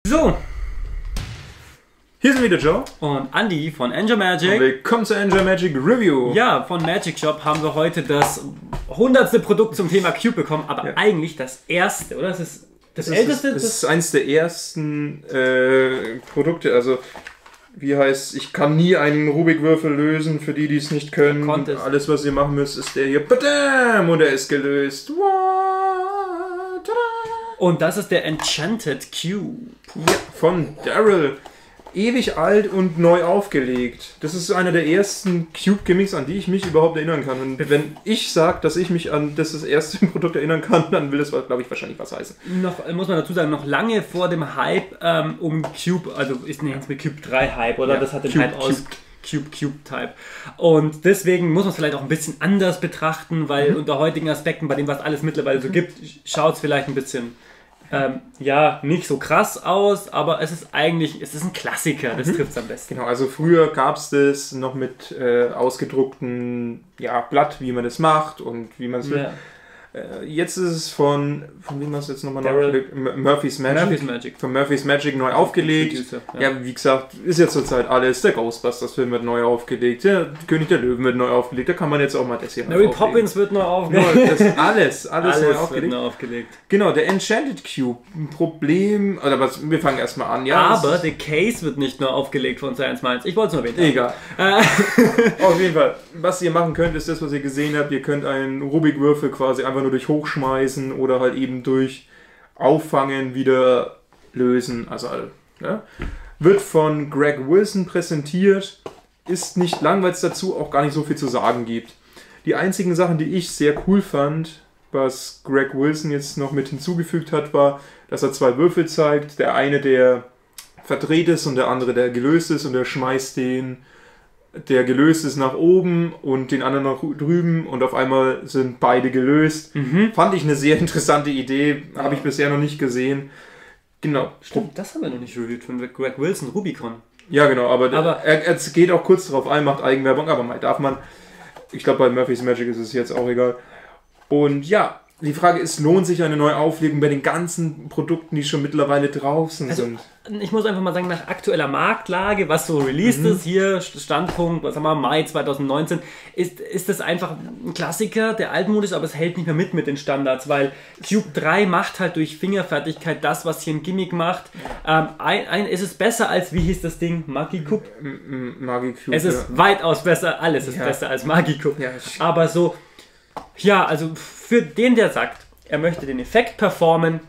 So, hier sind wieder Joe und Andy von Angel Magic. Und willkommen zur Angel Magic Review. Ja, von Magic Shop haben wir heute das 100. Produkt zum Thema Cube bekommen, aber eigentlich das erste, oder? Das ist das älteste? Das ist eines der ersten Produkte, also wie heißt, ich kann nie einen Rubik-Würfel lösen, für die es nicht können. Alles, was ihr machen müsst, ist der hier, badam, und er ist gelöst. Und das ist der Enchanted Cube. Ja, von Daryl. Ewig alt und neu aufgelegt. Das ist einer der ersten Cube-Gimmicks, an die ich mich überhaupt erinnern kann. Und wenn ich sage, dass ich mich an das erste Produkt erinnern kann, dann will das, glaube ich, wahrscheinlich was heißen. Noch, muss man dazu sagen, noch lange vor dem Hype um Cube, also ist jetzt mit Cube 3 Hype, oder? Ja, das hat den Hype aus Cube-Type. Und deswegen muss man es vielleicht auch ein bisschen anders betrachten, weil unter heutigen Aspekten, bei dem was alles mittlerweile so gibt, schaut es vielleicht ein bisschen ja, nicht so krass aus, aber es ist eigentlich, es ist ein Klassiker, das trifft es am besten. Genau, also früher gab es das noch mit ausgedruckten Blatt, wie man das macht und wie man es jetzt ist es von wem hast du jetzt nochmal Murphy's Magic. Von Murphy's Magic neu aufgelegt. Ja, wie gesagt, ist jetzt zurzeit alles. Der Ghostbusters-Film wird neu aufgelegt. Der König der Löwen wird neu aufgelegt. Da kann man jetzt auch mal das hier Mary Poppins wird neu aufgelegt. Alles neu aufgelegt. Genau, der Enchanted Cube. Ein Problem, oder was, wir fangen erstmal an. Ja, aber der Case wird nicht neu aufgelegt von Science Minds. Ich wollte es nur erwähnen. Egal. Auf jeden Fall, was ihr machen könnt, ist das, was ihr gesehen habt. Ihr könnt einen Rubik-Würfel quasi einfach nur durch Hochschmeißen oder halt eben durch Auffangen wieder lösen. Also wird von Greg Wilson präsentiert, ist nicht lang, weil es dazu auch gar nicht so viel zu sagen gibt. Die einzigen Sachen, die ich sehr cool fand, was Greg Wilson jetzt noch mit hinzugefügt hat, war, dass er zwei Würfel zeigt. Der eine, der verdreht ist und der andere, der gelöst ist, und er schmeißt den, der gelöst ist, nach oben und den anderen nach drüben und auf einmal sind beide gelöst. Fand ich eine sehr interessante Idee, habe ich bisher noch nicht gesehen. Genau. Stimmt, das haben wir noch nicht reviewed von Greg Wilson, Rubicon. Ja, genau, aber er geht auch kurz darauf ein, macht Eigenwerbung, aber mal darf man. Ich glaube, bei Murphy's Magic ist es jetzt auch egal. Und ja, die Frage ist, lohnt sich eine neue Auflegung bei den ganzen Produkten, die schon mittlerweile draußen sind? Ich muss einfach mal sagen, nach aktueller Marktlage, was so released ist, hier Standpunkt, was haben wir, Mai 2019, ist das einfach ein Klassiker, der altmodisch, aber es hält nicht mehr mit den Standards, weil Cube 3 macht halt durch Fingerfertigkeit das, was hier ein Gimmick macht. Es ist besser als, wie hieß das Ding, Magicube? Magicube, es ist weitaus besser, alles ist besser als Magicube. Ja. Aber so, ja, also für den, der sagt, er möchte den Effekt performen,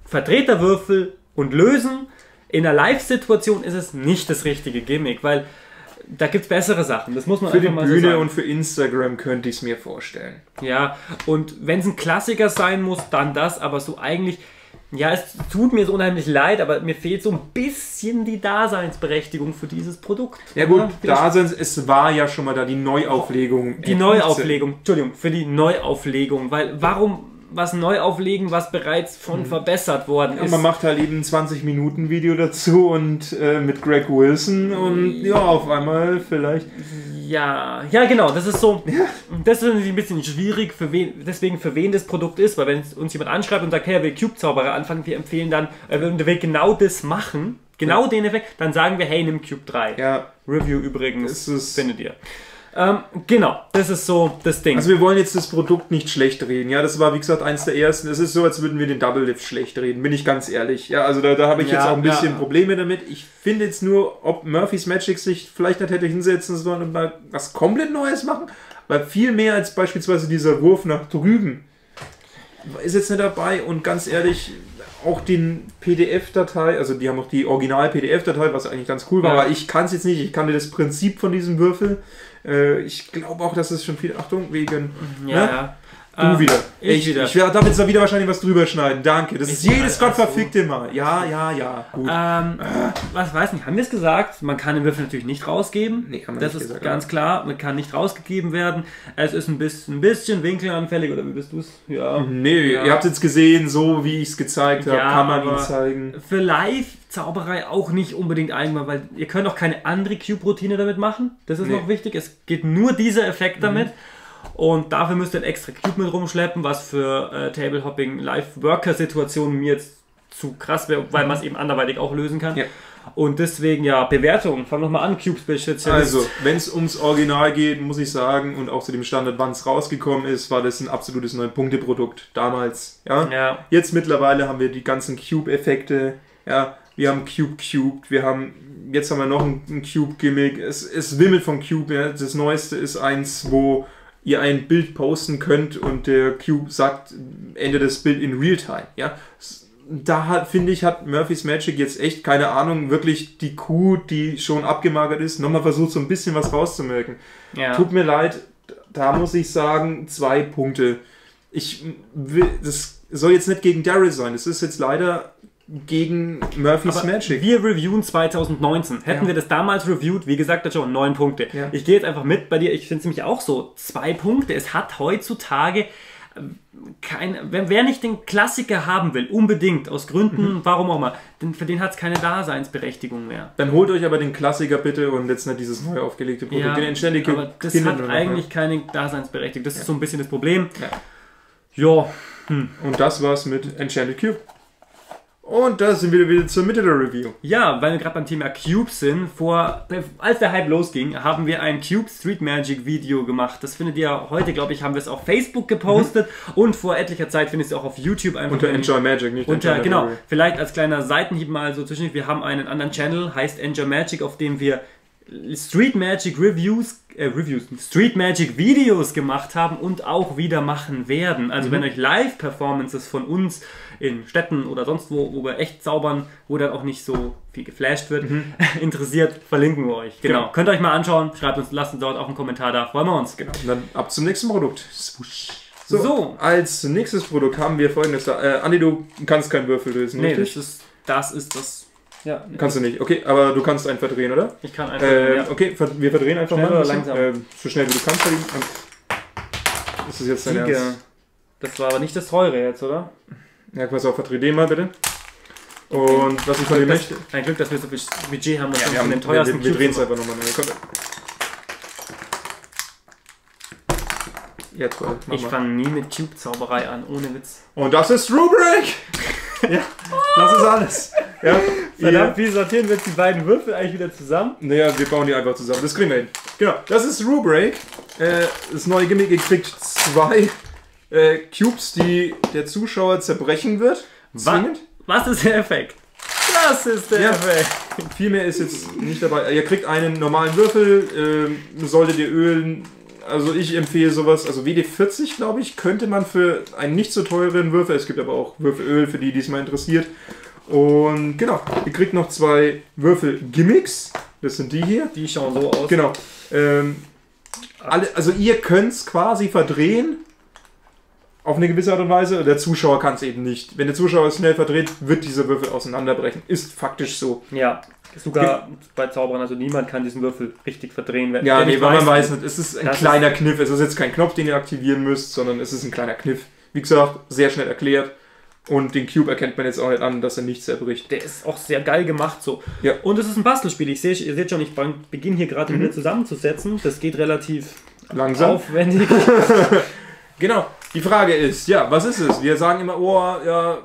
Vertreterwürfel und lösen, in einer Live-Situation ist es nicht das richtige Gimmick, weil da gibt es bessere Sachen. Das muss man für einfach mal so sagen. Für die Bühne und für Instagram könnte ich es mir vorstellen. Ja, und wenn es ein Klassiker sein muss, dann das, aber so eigentlich, ja, es tut mir so unheimlich leid, aber mir fehlt so ein bisschen die Daseinsberechtigung für dieses Produkt. Ja gut, es war ja schon mal da die Neuauflegung. Für die Neuauflegung, weil warum was neu auflegen, was bereits verbessert worden ist? Man macht halt eben ein 20-Minuten-Video dazu und mit Greg Wilson und ja, auf einmal vielleicht... Ja, genau, das ist so, das ist ein bisschen schwierig, für wen das Produkt ist, weil wenn uns jemand anschreibt und sagt, hey, er will Cube-Zauberer anfangen, wir empfehlen dann, er will genau das machen, den Effekt, dann sagen wir, hey, nimm Cube 3. Ja. Review übrigens, findet ihr. Genau, das ist so das Ding. Also wir wollen jetzt das Produkt nicht schlecht reden. Ja, das war wie gesagt eins der ersten. Es ist so, als würden wir den Double Lift schlecht reden, bin ich ganz ehrlich. Ja, also da habe ich jetzt auch ein bisschen Probleme damit. Ich finde jetzt nur, ob Murphy's Magic sich vielleicht nicht hätte hinsetzen sollen und mal was komplett Neues machen, weil viel mehr als beispielsweise dieser Wurf nach drüben ist jetzt nicht dabei. Und ganz ehrlich, auch den PDF-Datei, also die haben auch die Original-PDF-Datei, was eigentlich ganz cool war, aber ich kann es jetzt nicht. Ich kannte das Prinzip von diesem Würfel. Ich glaube auch, dass es schon viel... Achtung, wegen... Du wieder. Ich darf jetzt da wieder wahrscheinlich was drüber schneiden. Danke. Das ist jedes gottverfickte Mal. Ja. Gut. Was weiß nicht, haben wir es gesagt? Man kann den Würfel natürlich nicht rausgeben. Nee, haben wir das nicht ist gesagt, ganz klar. Man kann nicht rausgegeben werden. Es ist ein bisschen winkelanfällig. Oder wie bist du es? Ja. Nee, ihr habt jetzt gesehen, so wie ich es gezeigt habe, kann man ihn zeigen. Für Live-Zauberei auch nicht unbedingt einmal, weil ihr könnt auch keine andere Cube-Routine damit machen. Das ist noch wichtig. Es geht nur dieser Effekt damit. Und dafür müsst ihr ein extra Cube mit rumschleppen, was für Table-Hopping Live-Worker-Situationen mir jetzt zu krass wäre, weil man es eben anderweitig auch lösen kann. Ja. Und deswegen, ja, Bewertung. Fang nochmal an, Cube-Spezialist. Also, wenn es ums Original geht, muss ich sagen, und auch zu dem Standard, wann es rausgekommen ist, war das ein absolutes 9-Punkte-Produkt damals. Ja? Jetzt mittlerweile haben wir die ganzen Cube-Effekte. Ja? Wir haben Cube, jetzt haben wir noch ein Cube-Gimmick. Es wimmelt von Cube. Ja? Das Neueste ist eins, wo ihr ein Bild posten könnt und der Cube sagt, Ende des Bild in Realtime. Ja? Da finde ich, hat Murphy's Magic jetzt echt, keine Ahnung, wirklich die Kuh, die schon abgemagert ist, nochmal versucht, so ein bisschen was rauszumerken. Ja. Tut mir leid, da muss ich sagen, 2 Punkte. Das soll jetzt nicht gegen Daryl sein, das ist jetzt leider gegen Murphy's Magic. Wir reviewen 2019. Hätten wir das damals reviewed, wie gesagt, schon 9 Punkte. Ja. Ich gehe jetzt einfach mit bei dir, ich finde es nämlich auch so, 2 Punkte. Es hat heutzutage wer nicht den Klassiker haben will, unbedingt, aus Gründen, warum auch immer, für den hat es keine Daseinsberechtigung mehr. Dann holt euch aber den Klassiker bitte und jetzt nicht dieses neu aufgelegte Produkt. Ja, aber das hat eigentlich keine Daseinsberechtigung. Das ist so ein bisschen das Problem. Ja. Und das war's mit Enchanted Cube. Und da sind wir wieder zur Mitte der Review. Ja, weil wir gerade beim Thema Cubes sind, als der Hype losging, haben wir ein Cube Street Magic Video gemacht. Das findet ihr heute, glaube ich, haben wir es auf Facebook gepostet und vor etlicher Zeit findet ihr es auch auf YouTube einfach. Unter Enjoy Magic, nicht unter, genau, vielleicht als kleiner Seitenhieb mal so zwischen. Wir haben einen anderen Channel, heißt Enjoy Magic, auf dem wir Street Magic Street Magic Videos gemacht haben und auch wieder machen werden. Also wenn euch Live-Performances von uns in Städten oder sonst wo wir echt zaubern, wo dann auch nicht so viel geflasht wird, interessiert, verlinken wir euch. Genau. Könnt ihr euch mal anschauen, schreibt uns, lasst uns dort auch einen Kommentar da, freuen wir uns. Genau. Und dann ab zum nächsten Produkt. So, als nächstes Produkt haben wir folgendes. Andi, du kannst keinen Würfel lösen, nee, richtig? Das ist das. Ja, kannst du nicht. Okay, aber du kannst einen verdrehen, oder? Ich kann einen verdrehen, ja. Okay, wir verdrehen einfach schnell mal. Oder langsam? So schnell wie du kannst verdrehen. Das ist jetzt dein Ernst. Das war aber nicht das teure jetzt, oder? Ja, pass auf, verdreh den mal bitte. Und was ich von dir möchte... Ein Glück, dass wir so viel Budget haben, dass wir von den teuersten wir drehen es einfach nochmal. Jetzt mal. Ich fange nie mit Cube-Zauberei an, ohne Witz. Und das ist Rubric! Ja, das ist alles. Ja, verdammt, wie sortieren wir jetzt die beiden Würfel eigentlich wieder zusammen? Naja, wir bauen die einfach zusammen. Das kriegen wir hin. Genau, das ist Rubric. Das neue Gimmick, ihr kriegt 2 Cubes, die der Zuschauer zerbrechen wird. Zwingend. Was ist der Effekt? Das ist der Effekt. Viel mehr ist jetzt nicht dabei. Ihr kriegt einen normalen Würfel, solltet ihr ölen. Also ich empfehle sowas, also WD-40, glaube ich, könnte man für einen nicht so teuren Würfel, es gibt aber auch Würfelöl, für die es mal interessiert. Und genau, ihr kriegt noch 2 Würfel-Gimmicks, das sind die hier. Die schauen so aus. Genau. Also ihr könnt es quasi verdrehen, auf eine gewisse Art und Weise, der Zuschauer kann es eben nicht. Wenn der Zuschauer es schnell verdreht, wird dieser Würfel auseinanderbrechen. Ist faktisch so. Ja. Sogar bei Zauberern, also niemand kann diesen Würfel richtig verdrehen. Ja, nee, weil man weiß nicht, es ist ein kleiner Kniff. Es ist jetzt kein Knopf, den ihr aktivieren müsst, sondern es ist ein kleiner Kniff. Wie gesagt, sehr schnell erklärt. Und den Cube erkennt man jetzt auch nicht an, dass er nichts zerbricht. Der ist auch sehr geil gemacht so. Ja. Und es ist ein Bastelspiel. Ihr seht schon, ich beginne hier gerade wieder zusammenzusetzen. Das geht relativ langsam. Aufwendig. Genau. Die Frage ist, ja, was ist es? Wir sagen immer, oh, ja,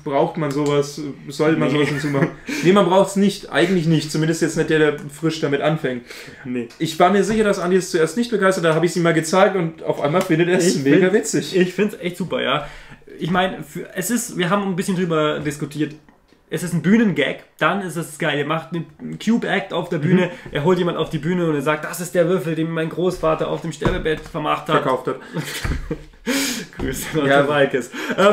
braucht man sowas? Sollte man sowas hinzumachen? Nee, man braucht es nicht. Eigentlich nicht. Zumindest jetzt nicht der frisch damit anfängt. Nee. Ich war mir sicher, dass Andi es zuerst nicht begeistert. Da habe ich sie mal gezeigt und auf einmal findet er es mega witzig. Ich finde es echt super, ja. Ich meine, wir haben ein bisschen drüber diskutiert. Es ist ein Bühnengag, dann ist es geil. Ihr macht einen Cube-Act auf der Bühne, er holt jemand auf die Bühne und er sagt, das ist der Würfel, den mein Großvater auf dem Sterbebett verkauft hat. Grüße an Walkes.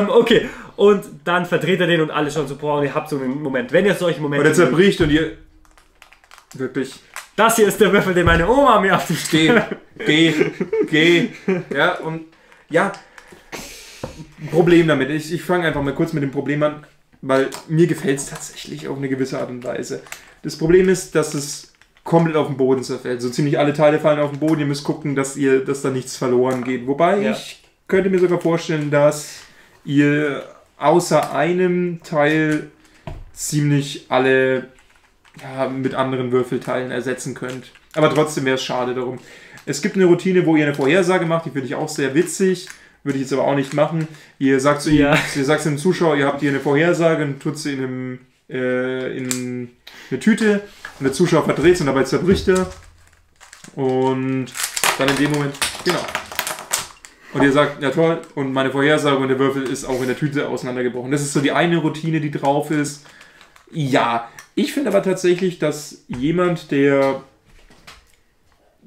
Okay, und dann verdreht er den und alle schon so, boah, und ihr habt so einen Moment. Wenn ihr solche Momente... Und er zerbricht und ihr... Wirklich... Das hier ist der Würfel, den meine Oma mir auf dem Sterbebett... Geh. Ja, und... Ja... Problem damit. Ich fange einfach mal kurz mit dem Problem an. Weil mir gefällt es tatsächlich auf eine gewisse Art und Weise. Das Problem ist, dass es komplett auf den Boden zerfällt. So ziemlich alle Teile fallen auf den Boden. Ihr müsst gucken, dass da nichts verloren geht. Wobei ich könnte mir sogar vorstellen, dass ihr außer einem Teil ziemlich alle mit anderen Würfelteilen ersetzen könnt. Aber trotzdem wäre es schade darum. Es gibt eine Routine, wo ihr eine Vorhersage macht. Die finde ich auch sehr witzig. Würde ich jetzt aber auch nicht machen. Ihr sagt zu ihm, ihr sagt dem Zuschauer, ihr habt hier eine Vorhersage und tut sie in eine Tüte und der Zuschauer verdreht es und dabei zerbricht er. Und dann in dem Moment, genau. Und ihr sagt, ja toll, und meine Vorhersage und der Würfel ist auch in der Tüte auseinandergebrochen. Das ist so die eine Routine, die drauf ist. Ja, ich finde aber tatsächlich, dass jemand, der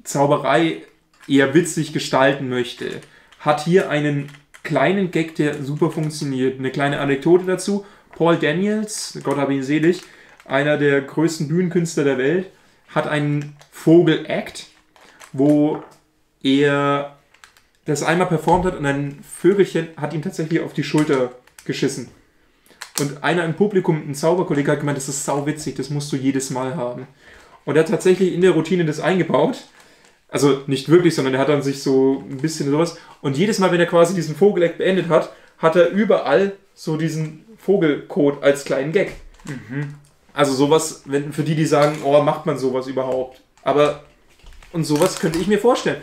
Zauberei eher witzig gestalten möchte, hat hier einen kleinen Gag, der super funktioniert. Eine kleine Anekdote dazu. Paul Daniels, Gott habe ihn selig, einer der größten Bühnenkünstler der Welt, hat einen Vogel-Act, wo er das einmal performt hat und ein Vögelchen hat ihm tatsächlich auf die Schulter geschissen. Und einer im Publikum, ein Zauberkollege, hat gemeint, das ist sauwitzig, das musst du jedes Mal haben. Und er hat tatsächlich in der Routine das eingebaut. Also nicht wirklich, sondern er hat dann sich so ein bisschen sowas. Und jedes Mal, wenn er quasi diesen Vogel-Act beendet hat, hat er überall so diesen Vogelcode als kleinen Gag. Mhm. Also sowas, für die sagen, oh, macht man sowas überhaupt? Aber, und sowas könnte ich mir vorstellen.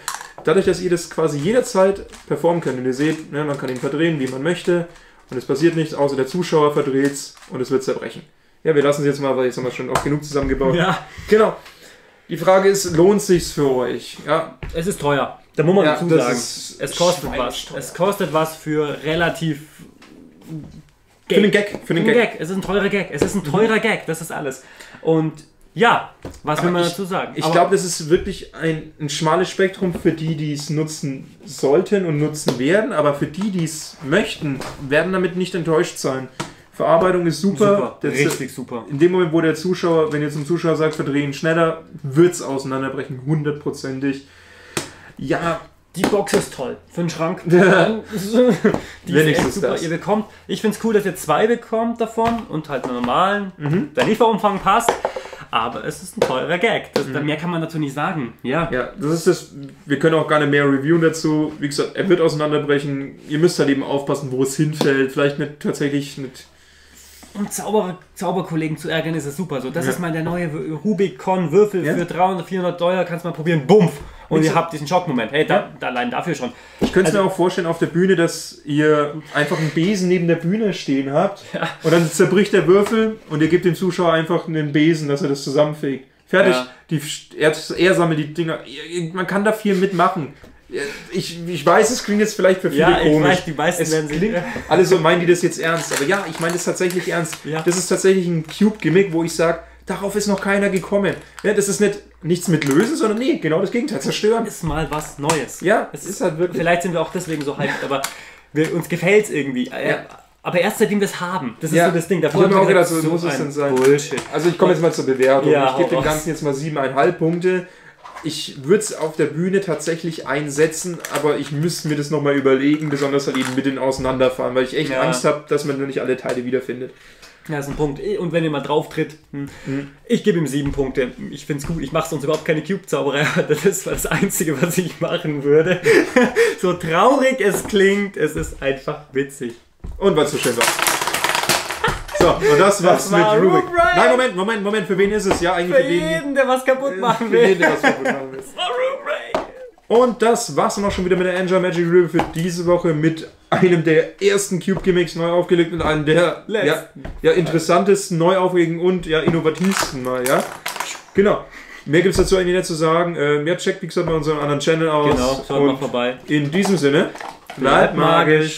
Dadurch, dass ihr das quasi jederzeit performen könnt und ihr seht, ne, man kann ihn verdrehen, wie man möchte und es passiert nichts, außer der Zuschauer verdreht es und es wird zerbrechen. Ja, wir lassen es jetzt mal, weil jetzt haben wir schon oft genug zusammengebaut. Ja. Genau. Die Frage ist, lohnt sich's für euch? Ja. Es ist teuer. Da muss man dazu sagen. Es kostet was. Es kostet was für relativ Gag. Für den Gag. Für den Gag. Es ist ein teurer Gag. Es ist ein teurer Gag. Das ist alles. Und ja, was will man dazu sagen? Ich glaube, das ist wirklich ein schmales Spektrum für die, die es nutzen sollten und nutzen werden, aber für die, die es möchten, werden damit nicht enttäuscht sein. Verarbeitung ist super. Richtig super. In dem Moment, wo der Zuschauer, wenn ihr zum Zuschauer sagt, verdrehen schneller, wird es auseinanderbrechen, 100%ig. Ja. Die Box ist toll. Für den Schrank. Die ist super. Ihr bekommt, ich finde es cool, dass ihr 2 bekommt davon und halt einen normalen. Der Lieferumfang passt. Aber es ist ein teurer Gag. Mehr kann man dazu nicht sagen. Ja, das ist das. Wir können auch gar nicht mehr reviewen dazu. Wie gesagt, er wird auseinanderbrechen. Ihr müsst halt eben aufpassen, wo es hinfällt. Vielleicht nicht tatsächlich nicht. Um Zauberkollegen zu ärgern, ist es super. So, das ist mal der neue Rubicon-Würfel für 300, 400 $. Kannst mal probieren. Bumpf! Und ihr habt diesen Schockmoment. Hey, allein dafür schon. Ich könnte es mir auch vorstellen auf der Bühne, dass ihr einfach einen Besen neben der Bühne stehen habt und dann zerbricht der Würfel und ihr gebt dem Zuschauer einfach einen Besen, dass er das zusammenfegt. Fertig. Ja. Er sammelt die Dinger. Man kann da viel mitmachen. Ich weiß, es klingt jetzt vielleicht für viele komisch. Ich weiß, die meisten werden sich... Alle so meinen die das jetzt ernst. Aber ja, ich meine das tatsächlich ernst. Ja. Das ist tatsächlich ein Cube-Gimmick, wo ich sage, darauf ist noch keiner gekommen. Ja, das ist nichts mit lösen, sondern nee, genau das Gegenteil, zerstören. Ist mal was Neues. Ja, es ist halt wirklich... Vielleicht sind wir auch deswegen so hyped, aber uns gefällt es irgendwie. Ja. Aber erst seitdem wir es haben. Das ist so das Ding. Davor ich habe mir auch gedacht, so muss es denn sein. Bullshit. Also ich komme jetzt mal zur Bewertung. Ich gebe dem Ganzen jetzt mal 7,5 Punkte. Ich würde es auf der Bühne tatsächlich einsetzen, aber ich müsste mir das nochmal überlegen, besonders halt eben mit den Auseinanderfahren, weil ich echt Angst habe, dass man nur nicht alle Teile wiederfindet. Ja, das ist ein Punkt. Und wenn ihr mal drauf tritt, ich gebe ihm 7 Punkte. Ich finde es gut. Ich mache sonst überhaupt keine Cube-Zauberei. Das ist das Einzige, was ich machen würde. So traurig es klingt, es ist einfach witzig. Und weil es so schön war. So, und das war's mit Rubik. Nein, Moment. Für wen ist es? Ja, eigentlich für jeden, der was kaputt machen will. Für jeden, der was kaputt machen will. Und das war's dann auch schon wieder mit der Enjoy Magic Review für diese Woche mit einem der ersten Cube-Gimmicks neu aufgelegt und einem der interessantesten, neu aufgelegten und innovativsten mal, ja. Genau. Mehr gibt's dazu eigentlich nicht zu sagen. Checkt wie gesagt mal unseren anderen Channel aus. Genau, schaut mal vorbei. In diesem Sinne, bleibt magisch.